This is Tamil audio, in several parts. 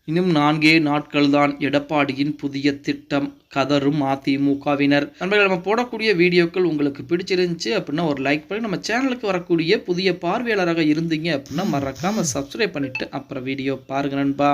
இன்னும் 4 நாட்கள்தான் எடப்பாடியின் புதிய திட்டம் கதரும் அதிமுகவினர். நண்பர்கள், நம்ம போடக்கூடிய வீடியோக்கள் உங்களுக்கு பிடிச்சிருந்துச்சு அப்படின்னா ஒரு லைக் பண்ணி, நம்ம சேனலுக்கு வரக்கூடிய புதிய பார்வையாளராக இருந்தீங்க அப்படின்னா மறக்காம சப்ஸ்கிரைப் பண்ணிட்டு அப்புறம் வீடியோ பாருங்க நண்பா.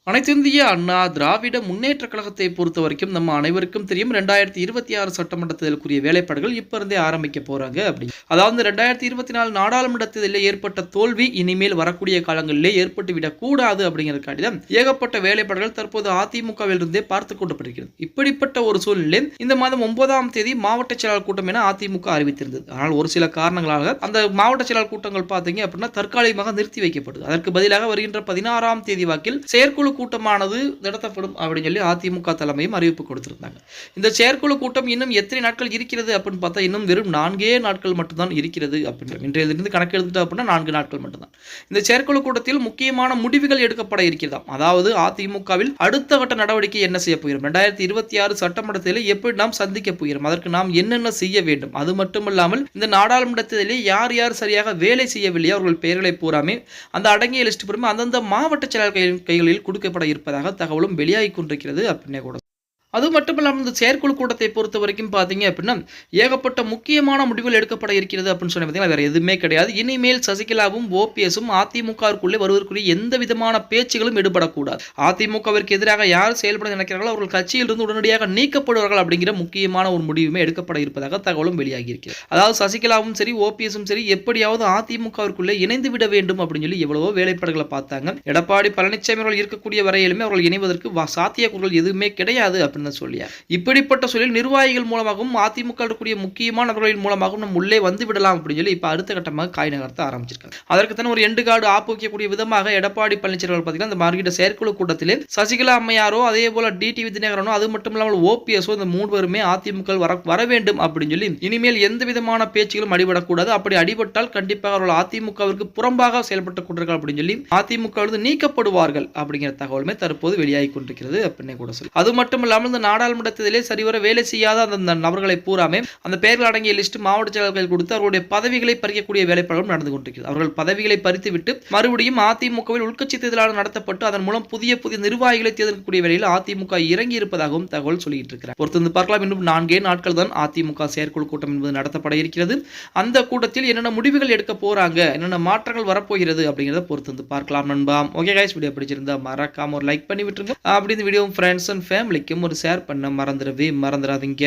அனைத்திந்திய அண்ணா திராவிட முன்னேற்ற கழகத்தை பொறுத்த வரைக்கும் நம்ம அனைவருக்கும் தெரியும் 2026 சட்டமன்ற தேர்தலுக்குரிய வேலைப்பாடுகள் இப்ப இருந்தே ஆரம்பிக்க போறாங்க. அப்படி அதாவது 2024 நாடாளுமன்ற தேர்தலில் ஏற்பட்ட தோல்வி இனிமேல் வரக்கூடிய காலங்களிலே ஏற்பட்டு விடக்கூடாது அப்படிங்கிறதுக்காண்டி தான் ஏகப்பட்ட வேலைப்பாடுகள் தற்போது அதிமுகவில் இருந்தே பார்த்து கொண்டிருக்கிறது. இப்படிப்பட்ட ஒரு சூழ்நிலை இந்த மாதம் 9ஆம் தேதி மாவட்ட செயலாளர் கூட்டம் என அதிமுக அறிவித்திருந்தது. ஆனால் ஒரு சில காரணங்களாக அந்த மாவட்ட செயலாளர் கூட்டங்கள் பார்த்தீங்க அப்படின்னா தற்காலிகமாக நிறுத்தி வைக்கப்படுது. அதற்கு பதிலாக வருகின்ற 16ஆம் தேதி வாக்கில் செயற்குழு கூட்டமானது நடத்தப்படும் அப்படின்னு சொல்லி அதிமுக தலைமையும் அறிவிப்பு கொடுத்திருந்தாங்க. இந்த செயற்குழு கூட்டம் இன்னும் எத்தனை நாட்கள் இருக்கிறது அப்படின்னு பார்த்தா இன்னும் வெறும் 4 நாட்கள் மட்டும்தான் இருக்கிறது அப்படின்னு இன்றையிலிருந்து கணக்கு எடுத்துட்டோம் அப்படின்னா 4 நாட்கள் மட்டும்தான். இந்த செயற்குழு கூட்டத்தில் முக்கியமான முடிவுகள் எடுக்கப்பட இருக்கிறதாம். அதாவது அதிமுகவில் அடுத்த கட்ட நடவடிக்கை என்ன செய்ய போகிறோம், 2026 சட்டமன்றத்தில் எப்படி நாம் சந்திக்க போகிறோம், அதற்கு நாம் என்னென்ன செய்ய வேண்டும், அது மட்டுமல்லாமல் இந்த நாடாளுமன்ற தேர்தலில் யார் யார் சரியாக வேலை செய்யவில்லையோ அவர்கள் பெயர்களை பூராமே அந்த அடங்கிய லிஸ்ட் பூராமே அந்தந்த மாவட்ட செயலாளர் கைகளில் கொடுக்கப்பட இருப்பதாக தகவலும் வெளியாகி கொண்டிருக்கிறது அப்படின்னே கூட. அது மட்டும் இல்லாமல் இந்த செயற்குழு கூட்டத்தை பொறுத்த வரைக்கும் பார்த்தீங்க அப்படின்னா ஏகப்பட்ட முக்கியமான முடிவுகள் எடுக்கப்பட இருக்கிறது அப்படின்னு சொன்ன பார்த்தீங்கன்னா வேற எதுவுமே கிடையாது. இனிமேல் சசிகலாவும் ஓபிஎஸும் அதிமுகவிற்குள்ளே வருவதற்குரிய எந்த விதமான பேச்சுகளும் எடுபடக்கூடாது. அதிமுகவிற்கு எதிராக யார் செயல்பட நினைக்கிறார்களோ அவர்கள் கட்சியிலிருந்து உடனடியாக நீக்கப்படுவார்கள் அப்படிங்கிற முக்கியமான ஒரு முடிவுமே எடுக்கப்பட இருப்பதாக தகவலும் வெளியாகி இருக்கிறது. அதாவது சசிகலாவும் சரி ஓபிஎஸும் சரி எப்படியாவது அதிமுகவிற்குள்ளே இணைந்து விட வேண்டும் அப்படின்னு சொல்லி எவ்வளவோ வேலைப்பாடுகளை பார்த்தாங்க. எடப்பாடி பழனிசாமி அவர்கள் இருக்கக்கூடிய வரையிலுமே அவர்கள் இணைவதற்கு சாத்தியக்கூறுகள் எதுவுமே கிடையாது அப்படின்னு சொல்லியா. இப்படிப்பட்ட சூழலில் நிர்வாகிகள் மூலமாகவும் அதிமுக இருக்கக்கூடிய முக்கியமான நபர்களின் மூலமாகவும் நம்ம உள்ளே வந்து விடலாம் அப்படின்னு சொல்லி இப்ப அடுத்த கட்டமாக காய் நகர்த்த ஆரம்பிச்சிருக்காங்க. அதற்கு தான் ஒரு எண்டு கார்டு ஆப்போக்கக்கூடிய விதமாக எடப்பாடி பழனிசாமி பார்த்தீங்கன்னா இந்த மார்க்கெட் செயற்குழு கூட்டத்திலே சசிகலா அம்மையாரோ அதே போல டிடிவி தினகரனோ அது மட்டும் இல்லாமல் ஓபிஎஸோ இந்த 3 பேருமே அதிமுக வர வேண்டும் அப்படின்னு சொல்லி இனிமேல் எந்த விதமான பேச்சுகளும் அடிபடக்கூடாது. அப்படி அடிபட்டால் கண்டிப்பாக அவர்கள் அதிமுகவிற்கு புறம்பாக செயல்பட்டுக் கொண்டிருக்கிறார்கள் அப்படின்னு சொல்லி அதிமுக நீக்கப்படுவார்கள் அப்படிங்கிற தகவலுமே தற்போது வெளியாகி கொண்டிருக்கிறது அப்படின்னு கூட சொல்லி. அது மட்டும் இல்லாமல் இந்த நாடாளுமன்றத்திலே சரிவர வேலை செய்யாத அந்த நபர்களை பூராமே அந்த பெயர்கள் அடங்கிய லிஸ்ட் மாவட்ட செயலாளர்கள் கொடுத்து அவர்களுடைய பதவிகளை பறிக்கக்கூடிய வேலைப்பாடுகளும் நடந்து கொண்டிருக்கிறது. அவர்கள் பதவிகளை பறித்துவிட்டு மறுபடியும் அதிமுகவில் உள்கட்சி தேர்தலாக நடத்தப்பட்டு அதன் மூலம் புதிய நிர்வாகிகளை தேர்ந்தெடுக்கக்கூடிய வேலையில் அதிமுக இறங்கி இருப்பதாகவும் தகவல் சொல்லிட்டு இருக்கிறார். பொறுத்து பார்க்கலாம். இன்னும் 4 நாட்கள் தான் அதிமுக செயற்குழு கூட்டம் என்பது நடத்தப்பட இருக்கிறது. அந்த கூட்டத்தில் என்னென்ன முடிவுகள் எடுக்க போறாங்க, என்னென்ன மாற்றங்கள் வரப்போகிறது அப்படிங்கிறத பொறுத்து பார்க்கலாம் நண்பா. ஓகே கைஸ், வீடியோ பிடிச்சிருந்தா மறக்காம ஒரு லைக் பண்ணி விட்டுருங்க. அப்படி இந்த வீடியோ ஃப்ரெண்ட்ஸ் அண்ட் ஃபேமிலிக்கும் ஒரு ஷேர் பண்ண மறந்துடாதீங்க.